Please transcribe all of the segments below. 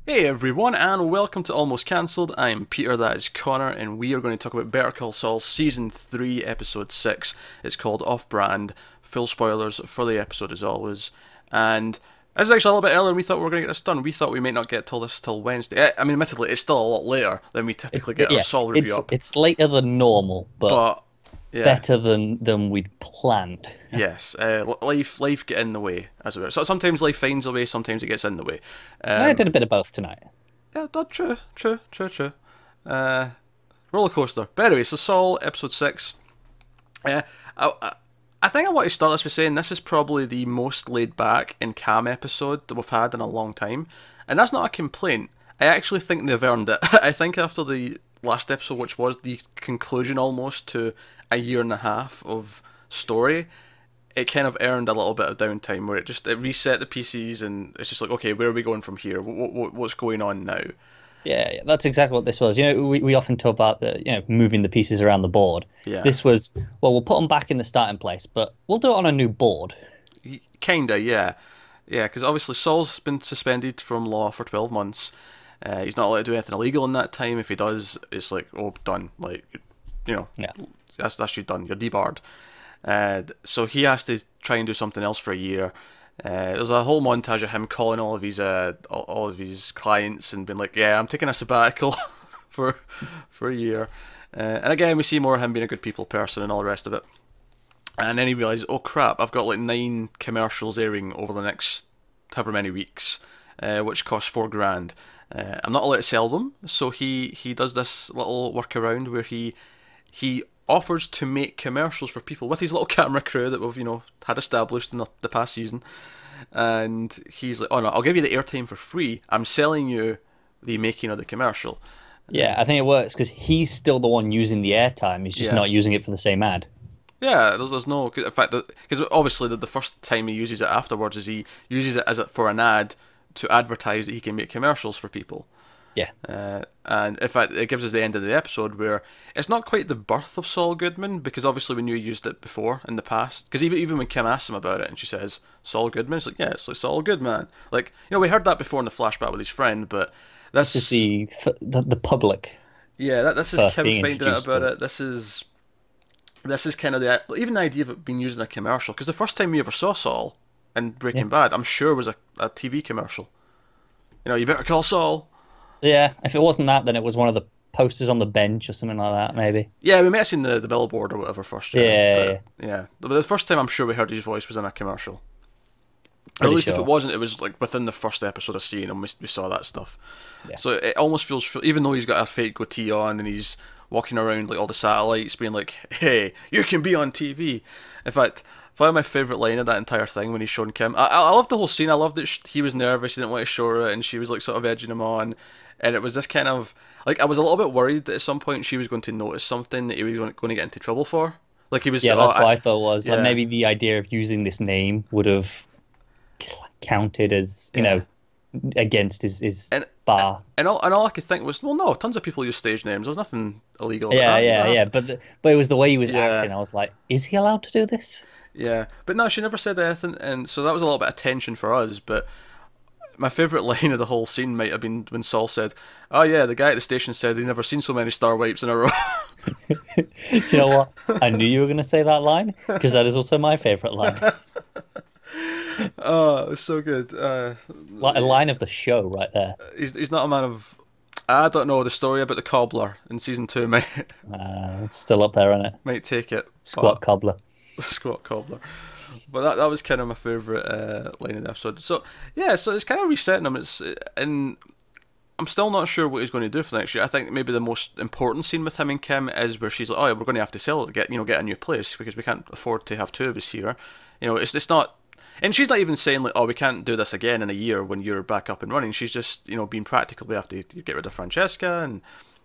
Hey everyone, and welcome to Almost Cancelled. I'm Peter, that is Connor, and we are going to talk about Better Call Saul Season 3, Episode 6. It's called Off Brand. Full spoilers for the episode as always. And this is actually a little bit earlier than we thought we were going to get this done. We thought we might not get till Wednesday. I mean, admittedly, it's still a lot later than we typically get our Yeah, Saul review it's up. it's later than normal, but But, yeah, better than we'd planned. yes, life get in the way, as it were. So sometimes life finds a way, sometimes it gets in the way. I did a bit of both tonight. Yeah, true. Uh, Roller coaster. But anyway, so Saul, episode 6. Uh, I think I want to start this with saying this is probably the most laid back and calm episode that we've had in a long time. And that's not a complaint. I actually think they've earned it. I think after the last episode, which was the conclusion almost to a year and a half of story, it kind of earned a little bit of downtime where it reset the PCs and it's just like, okay, where are we going from here? What's going on now? Yeah, that's exactly what this was. We often talk about moving the pieces around the board. Yeah. This was, well, we'll put them back in the starting place, but we'll do it on a new board. Kinda, yeah. Yeah, because obviously Saul's been suspended from law for 12 months. He's not allowed to do anything illegal in that time. If he does, it's like, oh, done. Like, you know, Yeah. that's you done. You're debarred. So he has to try and do something else for a year. There's a whole montage of him calling all of his clients and being like, "Yeah, I'm taking a sabbatical for a year." And again, we see more of him being a good people person and all the rest of it. And then he realizes, "Oh crap! I've got like 9 commercials airing over the next however many weeks, which cost $4,000. I'm not allowed to sell them, so he does this little workaround where he offers to make commercials for people with his little camera crew that we've had established in the past season, and he's like, "Oh no, I'll give you the airtime for free. I'm selling you the making of the commercial." Yeah, I think it works because he's still the one using the airtime. He's just Yeah. not using it for the same ad. Yeah, there's no, in fact, because obviously the first time he uses it afterwards is he uses it for an ad to advertise that he can make commercials for people. Yeah. And in fact, it gives us the end of the episode where it's not quite the birth of Saul Goodman, because obviously we knew he used it before in the past. Because even when Kim asks him about it and she says Saul Goodman, it's like, yeah, it's like Saul Goodman. Like, we heard that before in the flashback with his friend, but This is the public yeah, this is first Kim being finding out introduced about to it. it. This is kind of even the idea of it being used in a commercial. Because the first time we ever saw Saul in Yeah. Breaking Bad, I'm sure was a TV commercial. You better call Saul. Yeah, if it wasn't that, then it was one of the posters on the bench or something like that, maybe. Yeah, we might have seen the billboard or whatever first. Yeah. But yeah. But the first time I'm sure we heard his voice was in a commercial. Or at Pretty least if sure. it wasn't, it was like within the first episode of seeing him, we saw that stuff. Yeah. So it almost feels, even though he's got a fake goatee on and he's walking around like all the satellites being like, "Hey, you can be on TV." In fact, probably my favourite line of that entire thing when he's showing Kim. I loved the whole scene. I loved that he was nervous, he didn't want to show her, and she was like sort of edging him on. And it was this kind of, like, I was a little bit worried that at some point she was going to notice something that he was going to get into trouble for. Like he was, Yeah, that's what I thought was. Like yeah. maybe the idea of using this name would have counted as, against his And bar. all I could think was, well, no, tons of people use stage names. There's nothing illegal about Yeah, that. You yeah, don't have yeah. But it was the way he was Yeah. acting. I was like, is he allowed to do this? Yeah, but no, she never said anything, and so that was a little bit of tension for us. But my favourite line of the whole scene might have been when Saul said, "Oh yeah, the guy at the station said he'd never seen so many star wipes in a row." Do you know what? I knew you were going to say that line because that is also my favorite line. Oh, it was so good. Like a line of the show right there. He's not a man of. I don't know the story about the cobbler in season 2. It's still up there, isn't it? Might take it. Squat cobbler. Squat cobbler. But that was kind of my favourite line of the episode. So yeah, so it's kind of resetting him. And I'm still not sure what he's going to do for next year. I think maybe the most important scene with him and Kim is where she's like, "Oh, yeah, we're going to have to sell it to get a new place because we can't afford to have 2 of us here." It's not. And she's not even saying like, "Oh, we can't do this again in a year when you're back up and running." She's just being practical. We have to get rid of Francesca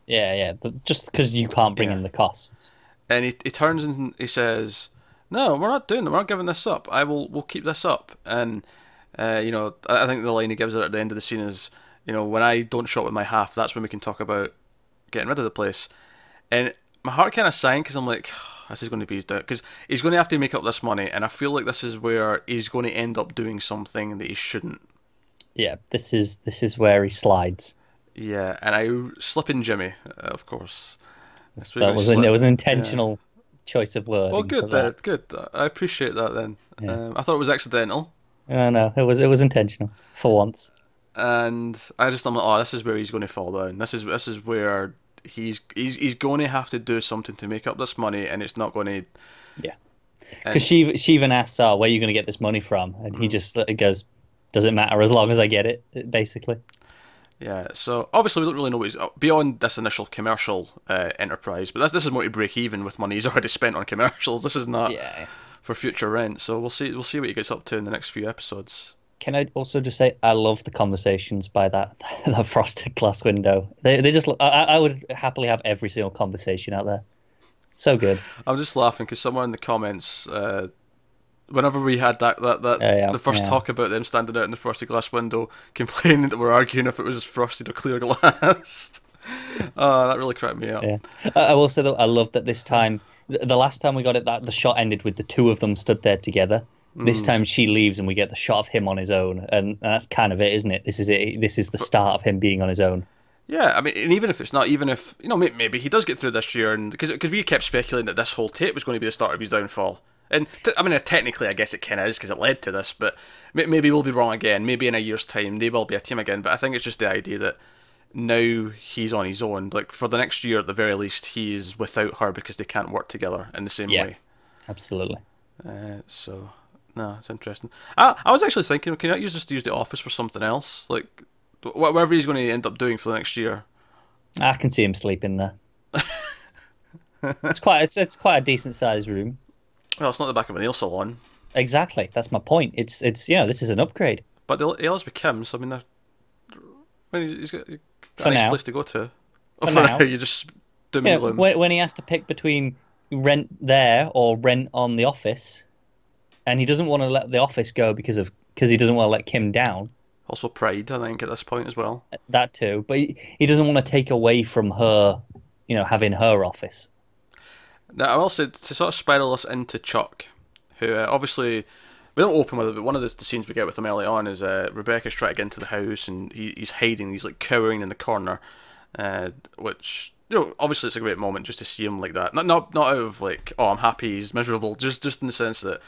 Yeah. Just because you can't bring Yeah. in the costs. and he turns and he says, "No, we're not doing that. We're not giving this up. We'll keep this up." And I think the line he gives it at the end of the scene is, "When I don't shop with my half, that's when we can talk about getting rid of the place." And my heart kind of sank because I'm like, this is going to be his down, because he's going to have to make up this money, and I feel like this is where he's going to end up doing something that he shouldn't. Yeah, this is where he slides. Yeah, and I slip in Jimmy, of course. That's where That we was it was slip. an Yeah. intentional choice of Well, wording for good that. then. Good. I appreciate that then. Yeah. I thought it was accidental, No, it was intentional for once. and I'm like, oh, this is where he's going to fall down. This is where he's going to have to do something to make up this money, and it's not going to. Yeah. Because And she even asks, "Oh, where are you going to get this money from?" And he just goes, "Doesn't matter as long as I get it." Basically. yeah, so obviously we don't really know what he's beyond this initial commercial enterprise, but this is more to break even with money he's already spent on commercials. This is not Yeah. for future rent, so we'll see what he gets up to in the next few episodes. Can I also just say I love the conversations by that frosted glass window. They just I would happily have every single conversation out there. So good. I'm just laughing because someone in the comments, whenever we had that Yeah, the first yeah. talk about them standing out in the frosted glass window, complaining that we're arguing if it was frosted or clear glass. Oh, that really cracked me up. Yeah. I will say though, I love that this time, the last time we got it, that the shot ended with the two of them stood there together. This time she leaves and we get the shot of him on his own, and that's kind of it, isn't it? This is it. This is the start of him being on his own. Yeah, I mean, and even if it's not, even if maybe he does get through this year, and because we kept speculating that this whole tape was going to be the start of his downfall, and I mean, technically, I guess it kind of is because it led to this, but maybe we'll be wrong again. Maybe in a year's time they will be a team again. But I think it's just the idea that now he's on his own. Like for the next year, at the very least, he's without her because they can't work together in the same Yeah, way. absolutely. So no, it's interesting. I was actually thinking, can I just use the office for something else, like whatever he's going to end up doing for the next year. I can see him sleeping there. It's quite a decent sized room. Well, it's not the back of a nail salon, Exactly. That's my point. It's this is an upgrade but he lives with Kim, so I mean, he's got a for nice now. place to go to. For For now. now, you just doom and Yeah, gloom. when he has to pick between rent there or rent on the office, and he doesn't want to let the office go because he doesn't want to let Kim down. Also, pride, I think, at this point as well. That too, but he doesn't want to take away from her, having her office. Now, I will say, to sort of spiral us into Chuck, who obviously, we don't open with it, but one of the scenes we get with him early on is Rebecca's trying to get into the house, and he's hiding, he's like cowering in the corner, which, obviously it's a great moment just to see him like that. Not out of like, oh, I'm happy, he's miserable, just in the sense that,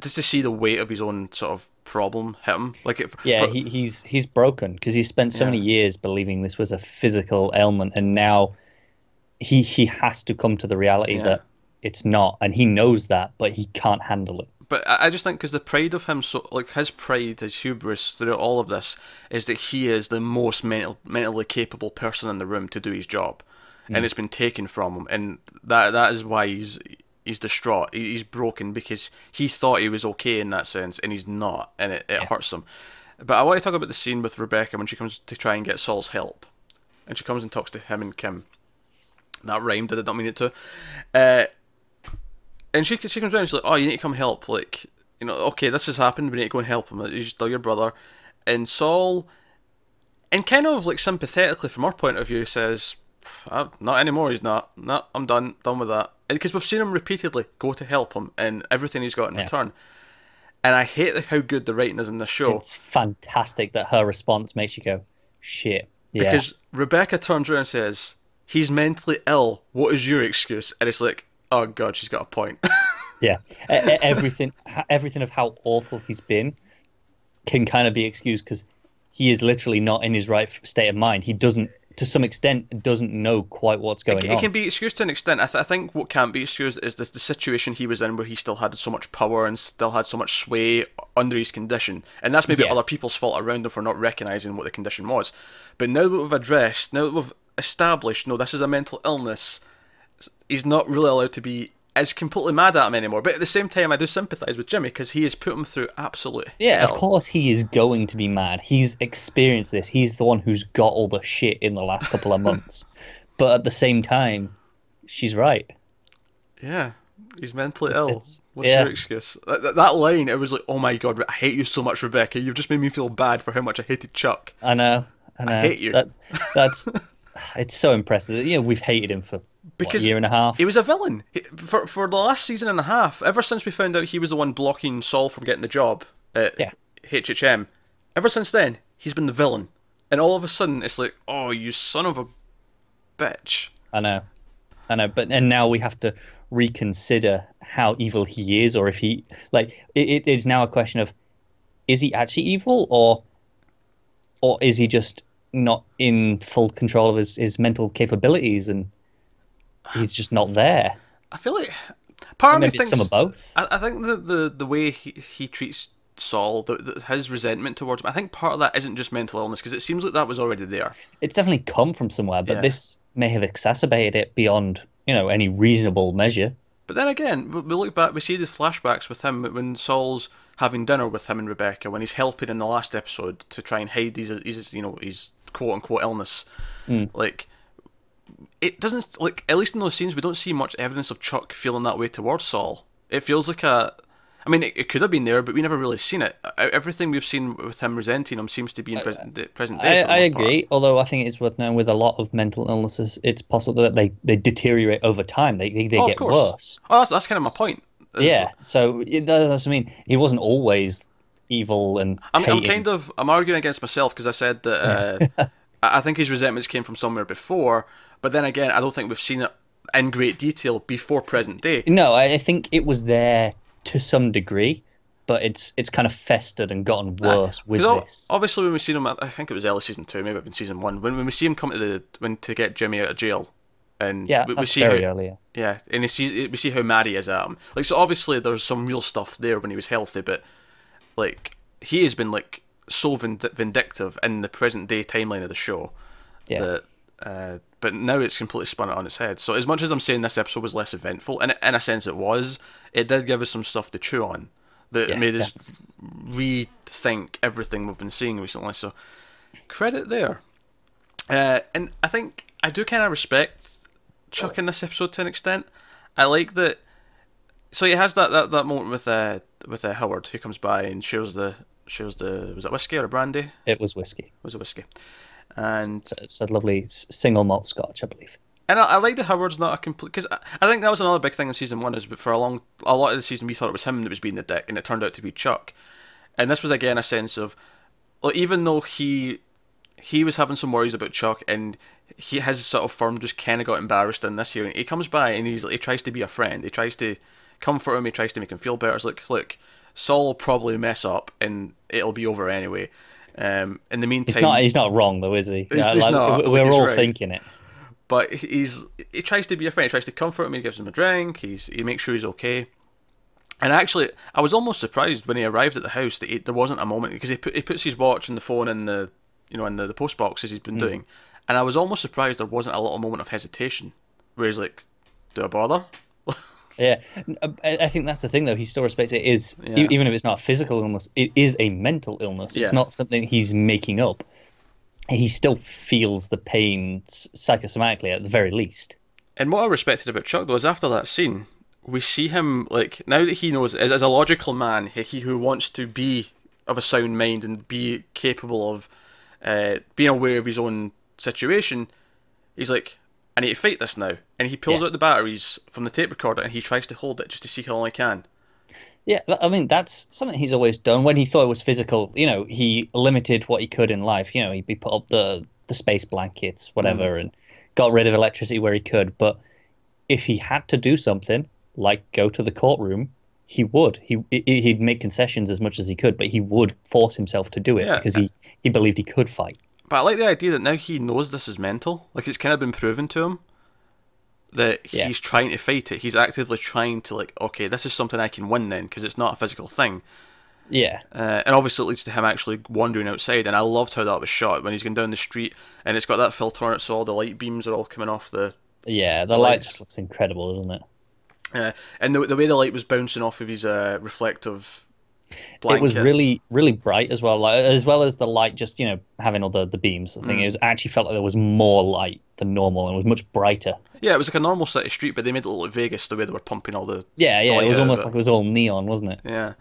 just to see the weight of his own sort of problem hit him. Like Yeah, he's broken because he spent so Yeah. many years believing this was a physical ailment, and now he has to come to the reality Yeah. that it's not, and he knows that, but he can't handle it. But I just think because the pride of him, so like his pride, his hubris throughout all of this, is that he is the most mentally capable person in the room to do his job, and it's been taken from him, and that is why he's distraught. He's broken because he thought he was okay in that sense, and he's not, and it hurts him. But I want to talk about the scene with Rebecca when she comes to try and get Saul's help, and she comes and talks to him and Kim. That rhymed. I did not mean it to. And she comes around and she's like, oh, you need to come help. Like, okay, this has happened. We need to go and help him. He's still your brother. And Saul, and kind of like sympathetically from our point of view, says, not anymore. He's not. No, I'm done with that. Because we've seen him repeatedly go to help him and everything he's got in return. And I hate how good the writing is in this show. It's fantastic that her response makes you go, shit. Yeah. Because Rebecca turns around and says, he's mentally ill. What is your excuse? And it's like, oh God, she's got a point. Yeah. Everything of how awful he's been can kind of be excused because he is literally not in his right state of mind. He doesn't, to some extent, doesn't know quite what's going on. It can be excused to an extent. I think what can't be excused is the situation he was in where he still had so much power and still had so much sway under his condition. And that's maybe other people's fault around him for not recognising what the condition was. But now that we've addressed, now that we've established, no, this is a mental illness, he's not really allowed to be as completely mad at him anymore. But at the same time, I do sympathise with Jimmy because he has put him through absolute Yeah, hell. of course he is going to be mad. He's experienced this. He's the one who's got all the shit in the last couple of months. But at the same time, she's right. Yeah, he's mentally ill. What's yeah. your excuse? That line, it was like, oh my God, I hate you so much, Rebecca. You've just made me feel bad for how much I hated Chuck. I know. I hate you. That's it's so impressive. We've hated him for Because a year and a half. He was a villain. For the last season and a half, ever since we found out he was the one blocking Saul from getting the job at HHM, ever since then, he's been the villain, and all of a sudden it's like, oh, you son of a bitch. I know, I know, but and now we have to reconsider how evil he is, or if he like it is now a question of is he actually evil, or is he just not in full control of his mental capabilities and he's just not there? I feel like part of me Maybe it's thinks some of both. I think the way he treats Saul, his resentment towards him, I think part of that isn't just mental illness, because it seems like that was already there. It's definitely come from somewhere, but Yeah. this may have exacerbated it beyond, any reasonable measure. But then again, we look back, we see the flashbacks with him when Saul's having dinner with him and Rebecca, when he's helping in the last episode to try and hide his quote unquote illness. Like, it doesn't, like, at least in those scenes, we don't see much evidence of Chuck feeling that way towards Saul. It feels like I mean, it could have been there, but we never really seen it. Everything we've seen with him resenting him seems to be in present day. For the I most agree, part. although I think it's worth knowing with a lot of mental illnesses, it's possible that they deteriorate over time. They Of get course. worse. Oh, that's kind of my point. Yeah, so that's what I mean. He wasn't always evil and hating. I'm arguing against myself because I said that I think his resentments came from somewhere before, but then again, I don't think we've seen it in great detail before present day. No, I think it was there to some degree, but it's kind of festered and gotten worse with this. Obviously, when we see him, I think it was early season 2, maybe it been season 1. When we see him come to get Jimmy out of jail, and Yeah, we that's see very how, earlier. yeah, and we see how mad he is at him. Like, so obviously there's some real stuff there when he was healthy, but like he has been like so vindictive in the present day timeline of the show. Yeah. That but now it's completely spun it on its head. So as much as I'm saying this episode was less eventful, and in a sense it did give us some stuff to chew on that made us rethink everything we've been seeing recently. So credit there. And I think I do kind of respect Chuck in this episode to an extent. I like that. So he has that moment with Howard, who comes by and shares the was it whiskey or a brandy? It was whiskey. It was a whiskey. And It's a lovely single malt scotch, I believe. And I like that Howard's not a complete, because I think that was another big thing in season 1 is, but for a lot of the season we thought it was him that was being the dick, and it turned out to be Chuck. And this was again a sense of, well, even though he was having some worries about Chuck, and his sort of firm just kind of got embarrassed in this here, and he comes by and he tries to be a friend, he tries to comfort him, he tries to make him feel better. It's like, look, Saul will probably mess up and it'll be over anyway. In the meantime, he's not wrong though, is he? He's not. We're all right. thinking it. But he tries to be a friend. He tries to comfort him. He gives him a drink. He makes sure he's okay. And actually, I was almost surprised when he arrived at the house that there wasn't a moment, because he puts his watch and the phone in the the post box as he's been doing, and I was almost surprised there wasn't a little moment of hesitation where he's like, "Do I bother?" Yeah, I think that's the thing though. He still respects it. Even if it's not a physical illness, it is a mental illness. It's not something he's making up. He still feels the pain psychosomatically at the very least. And what I respected about Chuck though is after that scene, we see him, like, now that he knows, as a logical man, he who wants to be of a sound mind and be capable of being aware of his own situation, he's like, I need to fight this now. And he pulls out the batteries from the tape recorder and he tries to hold it just to see how long he can. Yeah, I mean, that's something he's always done. When he thought it was physical, he limited what he could in life. He put up the space blankets, whatever, and got rid of electricity where he could. But if he had to do something, like go to the courtroom, he would. He'd make concessions as much as he could, but he would force himself to do it because he believed he could fight. But I like the idea that now he knows this is mental. Like, it's kind of been proven to him that he's trying to fight it. He's actively trying to, like, okay, this is something I can win then, because it's not a physical thing. Yeah. And obviously it leads to him actually wandering outside, and I loved how that was shot when he's going down the street and it's got that filter on it, so all the light beams are all coming off the... Yeah, the light just looks incredible, doesn't it? And the way the light was bouncing off of his reflective blanket. It was really, really bright as well, like, as well as the light just, having all the beams. I think it actually felt like there was more light than normal and it was much brighter. Yeah, it was like a normal city street, but they made it look like Vegas the way they were pumping all the... Yeah, it was almost like it was all neon, wasn't it? Yeah.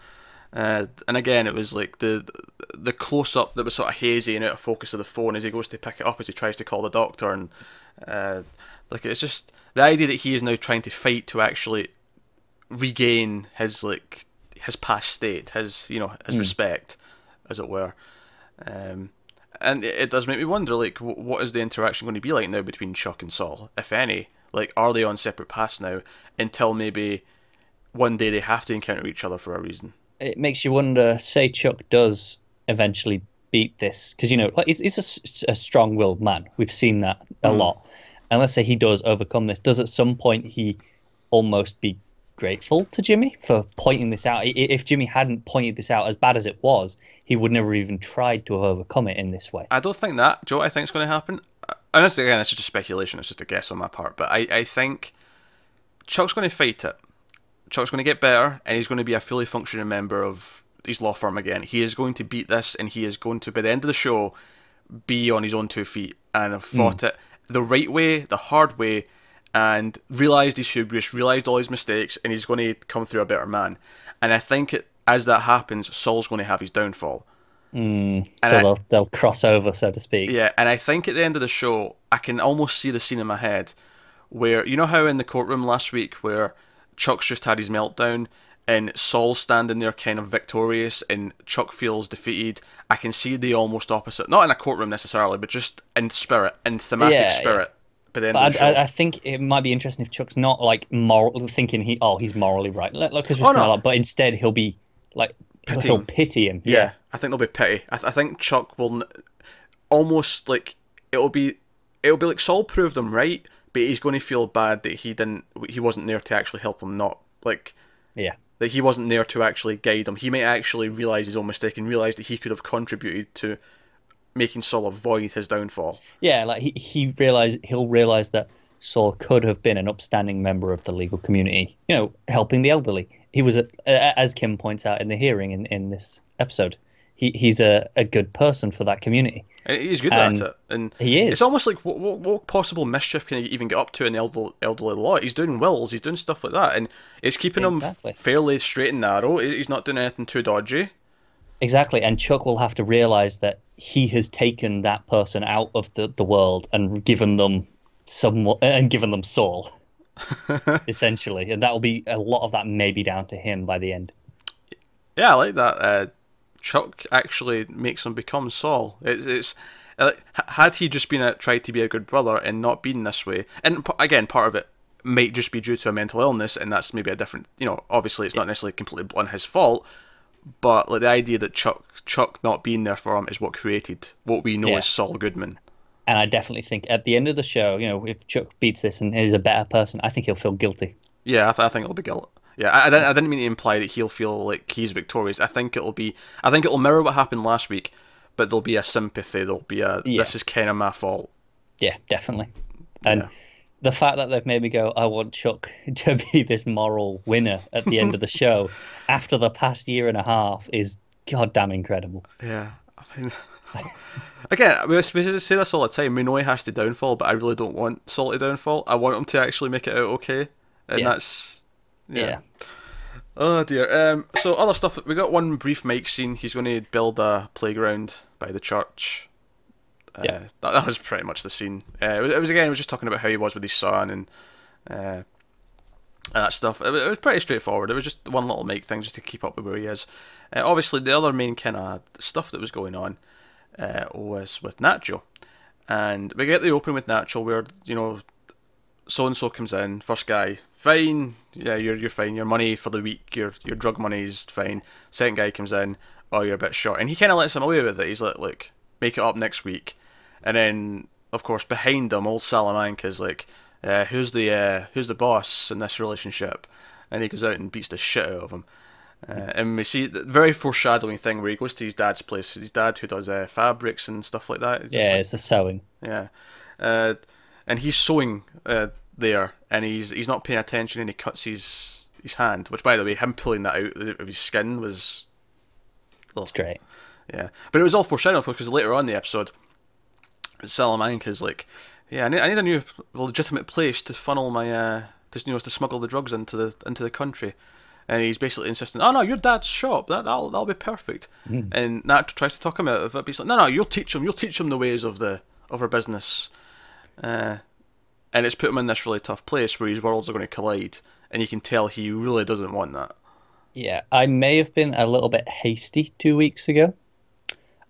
And again, it was like the close-up that was sort of hazy and out of focus of the phone as he goes to pick it up as he tries to call the doctor, and like, it's just the idea that he is now trying to fight to actually regain his past state, his respect, as it were. And it does make me wonder, like, what is the interaction going to be like now between Chuck and Saul, if any? Like, are they on separate paths now until maybe one day they have to encounter each other for a reason? It makes you wonder, say Chuck does eventually beat this, because, like, he's a strong-willed man. We've seen that a lot. And let's say he does overcome this. Does at some point he almost be grateful to Jimmy for pointing this out? If Jimmy hadn't pointed this out, as bad as it was, he would never even tried to have overcome it in this way. I don't think that. Do you know what I think is going to happen? Honestly, again, it's just speculation. It's just a guess on my part. But I think Chuck's going to fight it. Chuck's going to get better, and he's going to be a fully functioning member of his law firm again. He is going to beat this, and he is going to, by the end of the show, be on his own 2 feet and have fought it the right way, the hard way, and realised his hubris, realised all his mistakes, and he's going to come through a better man. And I think as that happens, Saul's going to have his downfall. So they'll cross over, so to speak. Yeah, and I think at the end of the show, I can almost see the scene in my head where, you know how in the courtroom last week where Chuck's just had his meltdown and Saul's standing there kind of victorious and Chuck feels defeated? I can see the almost opposite. Not in a courtroom necessarily, but just in spirit, in thematic spirit. By the end of the show. I think it might be interesting if Chuck's not like moral, thinking he's morally right. But instead he'll be like, he'll pity him. Yeah, I think there'll be pity. I think Chuck will almost like it'll be like Saul proved him right, but he's going to feel bad that he wasn't there to actually help him. Not like that he wasn't there to actually guide him. He might actually realise his own mistake and realise that he could have contributed to making Saul avoid his downfall. Yeah, like he'll realise that Saul could have been an upstanding member of the legal community, helping the elderly. He was, as Kim points out in the hearing in this episode, he's a good person for that community. He's good at it, and he is. It's almost like what possible mischief can he even get up to in the elderly law? He's doing wills, he's doing stuff like that, and it's keeping him fairly straight and narrow. He's not doing anything too dodgy. Exactly, and Chuck will have to realise that he has taken that person out of the world and given them Saul, essentially, and that will be a lot of that maybe down to him by the end. Yeah, I like that. Chuck actually makes him become Saul. It's had he just tried to be a good brother and not been this way, and again, part of it might just be due to a mental illness, and that's maybe a different. Obviously, it's not necessarily completely on his fault. But like the idea that Chuck not being there for him is what created what we know as Saul Goodman. And I definitely think at the end of the show, if Chuck beats this and is a better person, I think he'll feel guilty. Yeah, I think it'll be guilt. Yeah, I didn't mean to imply that he'll feel like he's victorious. I think it'll mirror what happened last week, but there'll be a sympathy. There'll be this is kind of my fault. Yeah, definitely. And the fact that they've made me go, I want Chuck to be this moral winner at the end of the show after the past year and a half is goddamn incredible. Yeah, I mean, again, we say this all the time. We know he has to downfall, but I really don't want Saul to downfall. I want him to actually make it out okay, and that's Oh dear. So other stuff. We got one brief Mike scene. He's going to build a playground by the church. That was pretty much the scene. It was just talking about how he was with his son and that stuff. It was pretty straightforward. It was just one little Mike thing just to keep up with where he is. Obviously, the other main kind of stuff that was going on was with Nacho, and we get the open with Nacho where so and so comes in, first guy, fine, yeah, you're fine, your money for the week, your drug money's fine. Second guy comes in, oh, you're a bit short, and he kind of lets him away with it. He's like, look, make it up next week. And then, of course, behind him, old Salamanca's like, who's the boss in this relationship? And he goes out and beats the shit out of him. And we see the very foreshadowing thing where he goes to his dad's place, his dad who does fabrics and stuff like that. It's a sewing. Yeah. And he's sewing there, and he's not paying attention, and he cuts his hand, which, by the way, him pulling that out of his skin was... That's great. Yeah. But it was all foreshadowing, because later on in the episode, Salamanca's like, yeah, I need a new legitimate place to funnel my to smuggle the drugs into the country, and he's basically insisting, oh no, your dad's shop, that'll be perfect. And Nat tries to talk him out of it, but he's like, no, you'll teach him the ways of our business, and it's put him in this really tough place where his worlds are going to collide, and you can tell he really doesn't want that. Yeah, I may have been a little bit hasty 2 weeks ago.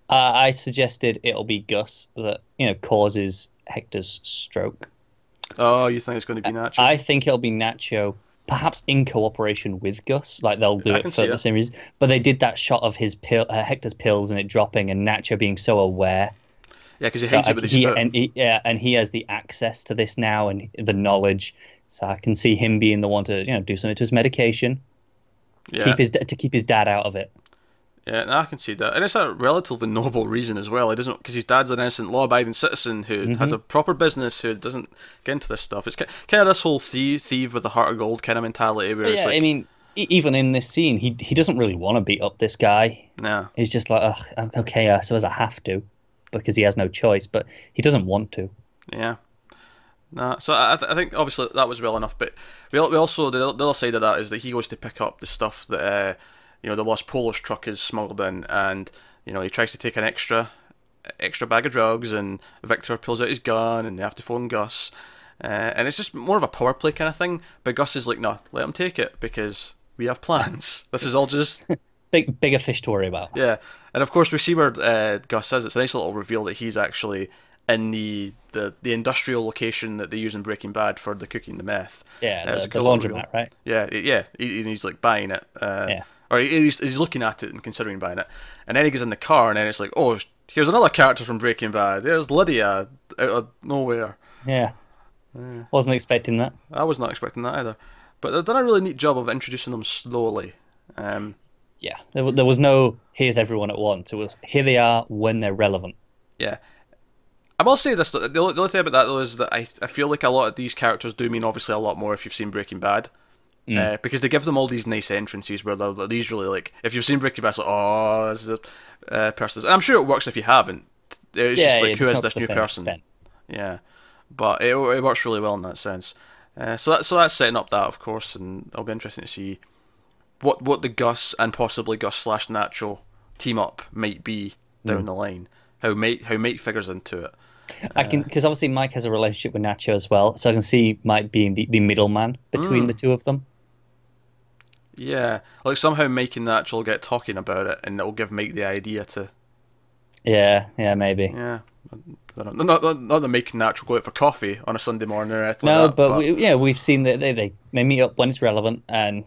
I suggested it'll be Gus that causes Hector's stroke. Oh, you think it's going to be Nacho? I think it'll be Nacho, perhaps in cooperation with Gus. Like they'll do I it can for see the it. series. But they did that shot of his Hector's pills and it dropping, and Nacho being so aware. Yeah, because he So hides it with his foot. and he has the access to this now and the knowledge. So I can see him being the one to do something to his medication, Yeah. keep his dad out of it. Yeah, no, I can see that, and it's a relatively noble reason as well. He doesn't, because his dad's an innocent, law-abiding citizen who has a proper business, who doesn't get into this stuff. It's kind of this whole thief with the heart of gold kind of mentality, where But it's yeah, like, I mean, even in this scene, he doesn't really want to beat up this guy. nah, He's just like, ugh, okay, I suppose I have to, because he has no choice. But he doesn't want to. yeah, nah. So I think obviously that was well enough, but we also the other side of that is that he goes to pick up the stuff that the lost Polish truck is smuggled in, and he tries to take an extra bag of drugs, and Victor pulls out his gun, and they have to phone Gus. And it's just more of a power play kind of thing. But Gus is like, no, let him take it because we have plans. This is all just Bigger fish to worry about. yeah. And of course, we see where Gus says it's a nice little reveal that he's actually in the industrial location that they use in Breaking Bad for the cooking the meth. Yeah, It's a the cool little laundromat, reveal. right? Yeah. He's like buying it. Yeah. Or he's looking at it and considering buying it. And then he gets in the car, and then it's like, oh, here's another character from Breaking Bad. There's Lydia out of nowhere. Yeah. Wasn't expecting that. I was not expecting that either. But they've done a really neat job of introducing them slowly. Yeah, there was no here's everyone at once. It was here they are when they're relevant. Yeah. I will say this, the only thing about that though is that I feel like a lot of these characters do mean obviously a lot more if you've seen Breaking Bad. Because they give them all these nice entrances where they're these really like, if you've seen Breaking Bad, it's like, oh, this is a person. And I'm sure it works if you haven't. It's just like, who is this new person? Extent. Yeah. But it works really well in that sense. So that's setting up that, of course, and it'll be interesting to see what the Gus and possibly Gus/Nacho team up might be down the line. How Mike figures into it. I can, because obviously Mike has a relationship with Nacho as well, so I can see Mike being the middleman between the two of them. Yeah, like somehow Mike and Nacho will get talking about it, and it'll give Mike the idea to. Yeah, maybe. Yeah, not that Mike and Nacho go out for coffee on a Sunday morning or anything No, like that. but we've seen that they meet up when it's relevant, and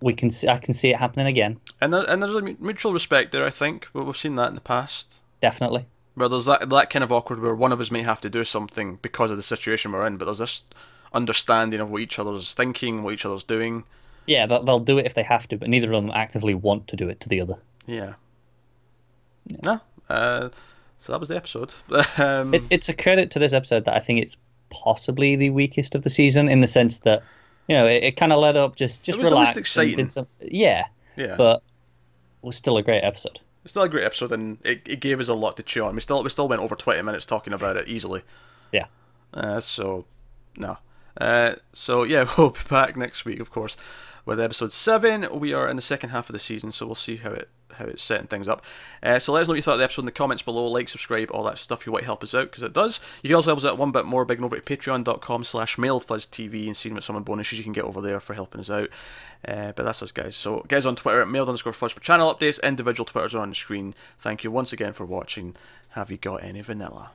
I can see it happening again. And there's a mutual respect there, I think. But we've seen that in the past. Definitely. Where there's that kind of awkward where one of us may have to do something because of the situation we're in, but there's this understanding of what each other's thinking, what each other's doing. Yeah, they'll do it if they have to, but neither of them actively want to do it to the other. Yeah. No. So that was the episode. It's a credit to this episode that I think it's possibly the weakest of the season, in the sense that it kind of led up just it was the relaxed. least exciting. Yeah. But it was still a great episode. It's still a great episode, and it gave us a lot to chew on. We still went over 20 minutes talking about it easily. Yeah. So yeah, we'll be back next week, of course, with episode 7. We are in the second half of the season, so we'll see how it's setting things up. So let us know what you thought of the episode in the comments below. Like, subscribe, all that stuff. You want to help us out, because it does. You can also help us out one bit more by going over to patreon.com/MailedFuzzTV and seeing what some bonuses you can get over there for helping us out. But that's us, guys. So guys on Twitter at mailed_fuzz for channel updates. Individual Twitters are on the screen. Thank you once again for watching. Have you got any vanilla?